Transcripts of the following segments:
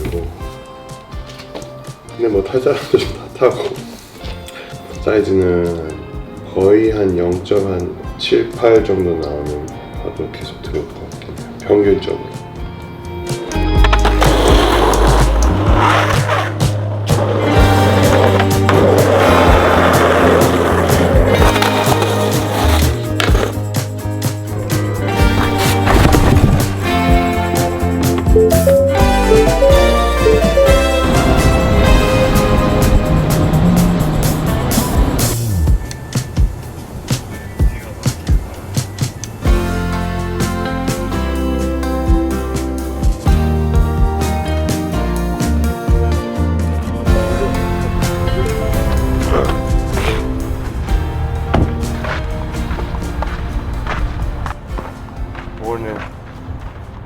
그리고 근데 뭐 탈 사람도 좀 다 타고 사이즈는 거의 한 0.78 정도 나오는 파도 계속 들어올 것 같긴 해요. 평균적으로.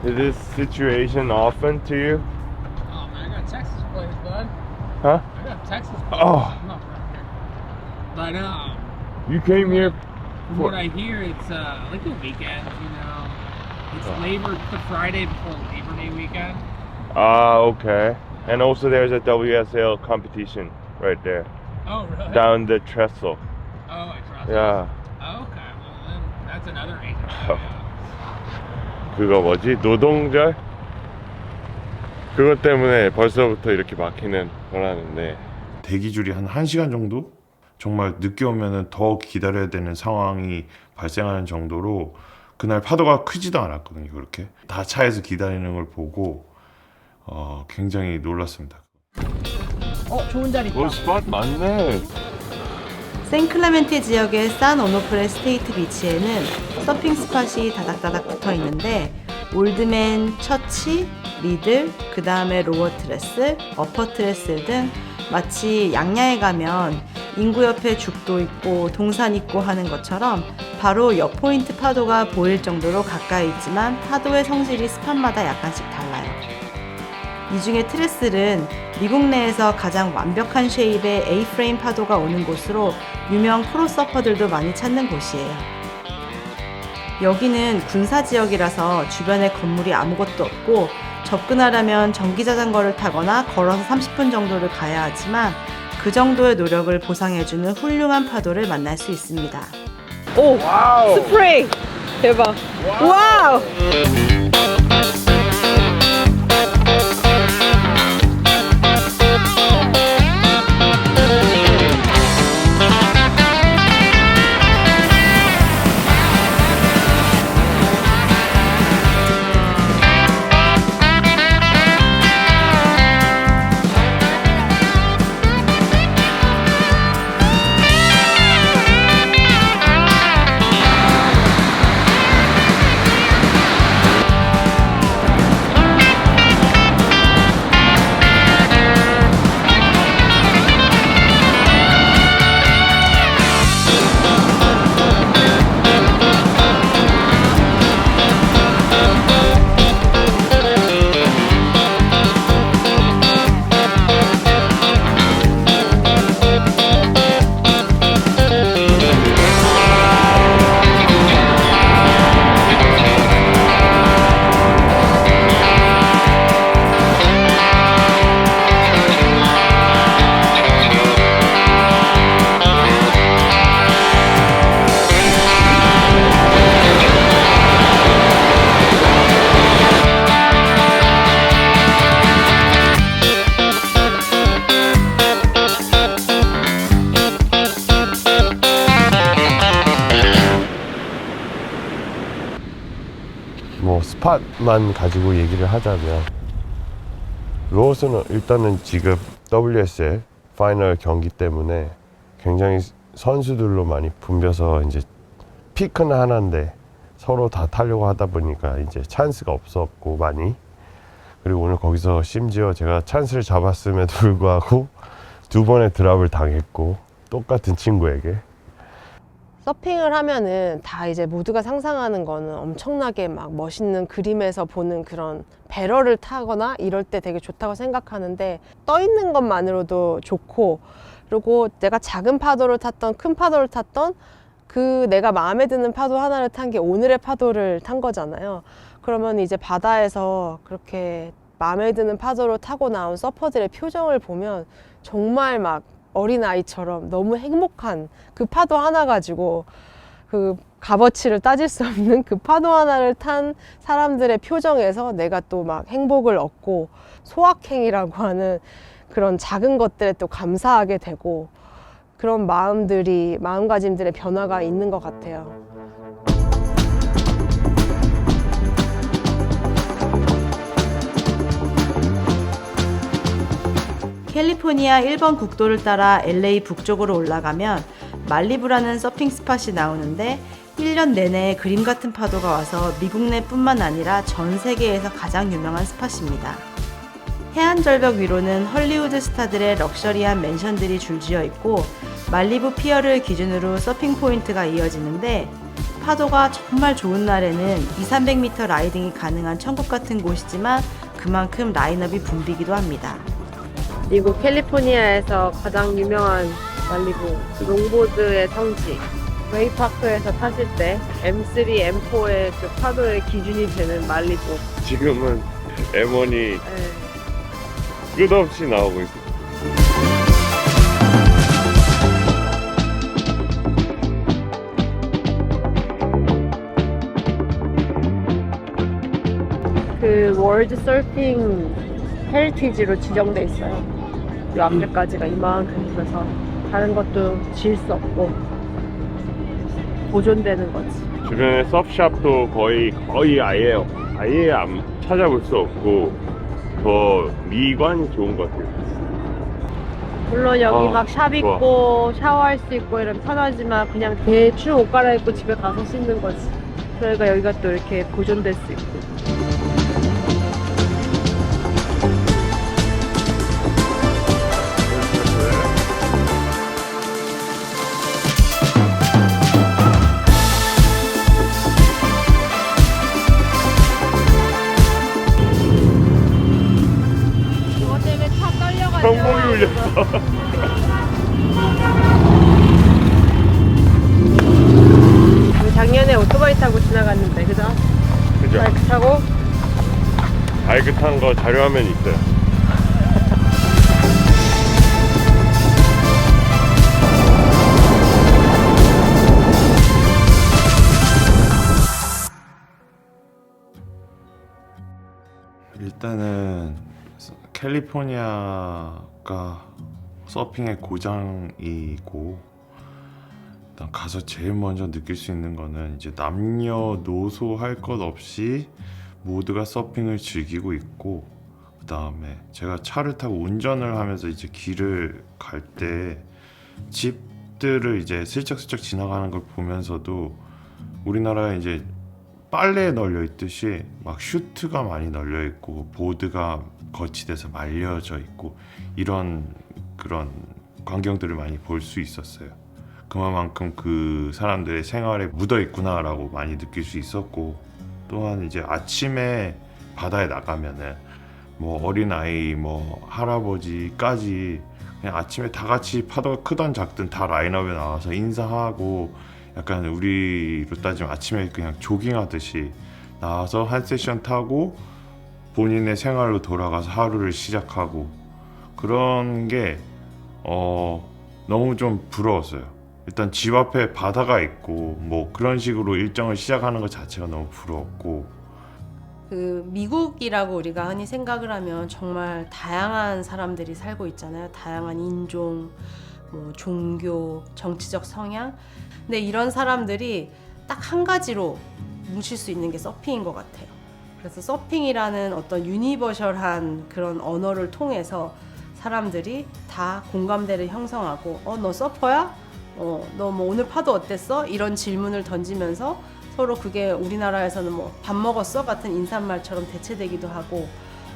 Is this situation often to you? Oh man, I got Texas players, bud. Huh? I got Texas players. Oh. I'm not from here. But You came here from what I hear, it's like a weekend, you know. It's the Friday before Labor Day weekend. okay. And also there's a WSL competition right there. Oh really? Down the trestle. Oh, I trust. Yeah. Oh, okay, well then that's another reason. 그거 뭐지? 노동절? 그것 때문에 벌써부터 이렇게 막히는 거라는데 대기줄이 한 1시간 정도? 정말 늦게 오면은 더 기다려야 되는 상황이 발생하는 정도로 그날 파도가 크지도 않았거든요. 그렇게 다 차에서 기다리는 걸 보고 굉장히 놀랐습니다. 좋은 자리 있다. 스팟 많네. 샌클레멘테 지역의 산 오노프레 스테이트 비치에는 서핑 스팟이 다닥다닥 붙어 있는데 올드맨, 처치, 미들, 그 다음에 로어 트레슬, 어퍼 트레슬 등 마치 양양에 가면 인구 옆에 죽도 있고 동산 있고 하는 것처럼 바로 옆 포인트 파도가 보일 정도로 가까이 있지만 파도의 성질이 스팟마다 약간씩 달라요. 이 중에 트레슬은 미국 내에서 가장 완벽한 쉐입의 A-프레임 파도가 오는 곳으로 유명 프로 서퍼들도 많이 찾는 곳이에요. 여기는 군사 지역이라서 주변에 건물이 아무것도 없고 접근하려면 전기자전거를 타거나 걸어서 30분 정도를 가야 하지만 그 정도의 노력을 보상해주는 훌륭한 파도를 만날 수 있습니다. 오! 스프레이! 대박! 와우! 뭐 스팟만 가지고 얘기를 하자면 로어스는 일단은 지금 WSL 파이널 경기 때문에 굉장히 선수들로 많이 붐벼서 이제 피크는 하나인데 서로 다 타려고 하다 보니까 이제 찬스가 없었고 많이, 그리고 오늘 거기서 심지어 제가 찬스를 잡았음에도 불구하고 2번의 드랍을 당했고 똑같은 친구에게. 서핑을 하면은 다 이제 모두가 상상하는 거는 엄청나게 막 멋있는 그림에서 보는 그런 배럴을 타거나 이럴 때 되게 좋다고 생각하는데 떠 있는 것만으로도 좋고, 그리고 내가 작은 파도를 탔던 큰 파도를 탔던 그 내가 마음에 드는 파도 하나를 탄 게 오늘의 파도를 탄 거잖아요. 그러면 이제 바다에서 그렇게 마음에 드는 파도로 타고 나온 서퍼들의 표정을 보면 정말 막 어린아이처럼 너무 행복한 그 파도 하나 가지고 그 값어치를 따질 수 없는 그 파도 하나를 탄 사람들의 표정에서 내가 또 막 행복을 얻고 소확행이라고 하는 그런 작은 것들에 또 감사하게 되고 그런 마음가짐들의 변화가 있는 것 같아요. 캘리포니아 1번 국도를 따라 LA 북쪽으로 올라가면 말리부라는 서핑 스팟이 나오는데 1년 내내 그림 같은 파도가 와서 미국 내뿐만 아니라 전 세계에서 가장 유명한 스팟입니다. 해안 절벽 위로는 헐리우드 스타들의 럭셔리한 맨션들이 줄지어 있고 말리부 피어를 기준으로 서핑 포인트가 이어지는데 파도가 정말 좋은 날에는 200-300m 라이딩이 가능한 천국 같은 곳이지만 그만큼 라인업이 붐비기도 합니다. 미국 캘리포니아에서 가장 유명한 말리부 롱보드의 성지 웨이파크에서 타실 때 M3, M4의 그 파도의 기준이 되는 말리부. 지금은 M1이 네. 끝없이 나오고 있어. 그 월드 서핑 헤리티지로 지정돼 있어요. 이 앞에까지가 이만큼 있어서 다른 것도 질 수 없고 보존되는 거지. 주변에 서프샵도 거의 아예 안 찾아볼 수 없고 더 미관이 좋은 것 같아요. 물론 여기 어, 막 샵 좋아. 있고 샤워할 수 있고 이러면 편하지만 그냥 대충 옷 갈아입고 집에 가서 씻는 거지. 그러니까 여기가 또 이렇게 보존될 수 있고. 이거 때문에 차 떨려가지고. 성공이 울렸어. 우리 작년에 오토바이 타고 지나갔는데, 그죠? 그죠? 바이크 타고. 바이크 탄 거 자료화면 있어요. 일단은 캘리포니아가 서핑의 고장이고 일단 가서 제일 먼저 느낄 수 있는 거는 이제 남녀노소 할 것 없이 모두가 서핑을 즐기고 있고 그 다음에 제가 차를 타고 운전을 하면서 이제 길을 갈 때 집들을 이제 슬쩍슬쩍 지나가는 걸 보면서도 우리나라에 이제 빨래에 널려 있듯이 막 슈트가 많이 널려 있고 보드가 거치돼서 말려져 있고 이런 그런 광경들을 많이 볼 수 있었어요. 그만큼 그 사람들의 생활에 묻어 있구나라고 많이 느낄 수 있었고 또한 이제 아침에 바다에 나가면은 뭐 어린아이 뭐 할아버지까지 그냥 아침에 다 같이 파도가 크든 작든 다 라인업에 나와서 인사하고 약간 우리로 따지면 아침에 그냥 조깅하듯이 나와서 한 세션 타고 본인의 생활로 돌아가서 하루를 시작하고 그런 게 너무 좀 부러웠어요. 일단 집 앞에 바다가 있고 뭐 그런 식으로 일정을 시작하는 것 자체가 너무 부러웠고 그 미국이라고 우리가 흔히 생각을 하면 정말 다양한 사람들이 살고 있잖아요. 다양한 인종, 뭐 종교, 정치적 성향. 근데 이런 사람들이 딱 한 가지로 뭉칠 수 있는 게 서핑인 것 같아요. 그래서 서핑이라는 어떤 유니버셜한 그런 언어를 통해서 사람들이 다 공감대를 형성하고 너 서퍼야? 너 뭐 오늘 파도 어땠어? 이런 질문을 던지면서 서로 그게 우리나라에서는 뭐 밥 먹었어? 같은 인사말처럼 대체되기도 하고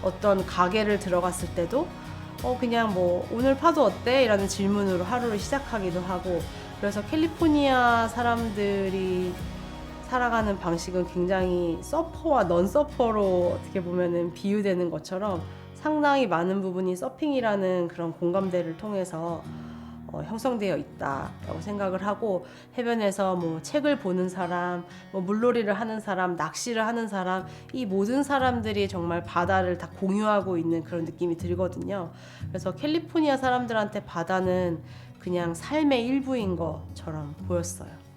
어떤 가게를 들어갔을 때도 그냥 뭐 오늘 파도 어때? 이라는 질문으로 하루를 시작하기도 하고 그래서 캘리포니아 사람들이 살아가는 방식은 굉장히 서퍼와 넌 서퍼로 어떻게 보면은 비유되는 것처럼 상당히 많은 부분이 서핑이라는 그런 공감대를 통해서 형성되어 있다라고 생각을 하고 해변에서 뭐 책을 보는 사람, 뭐 물놀이를 하는 사람, 낚시를 하는 사람 이 모든 사람들이 정말 바다를 다 공유하고 있는 그런 느낌이 들거든요. 그래서 캘리포니아 사람들한테 바다는 그냥 삶의 일부인 것처럼 보였어요.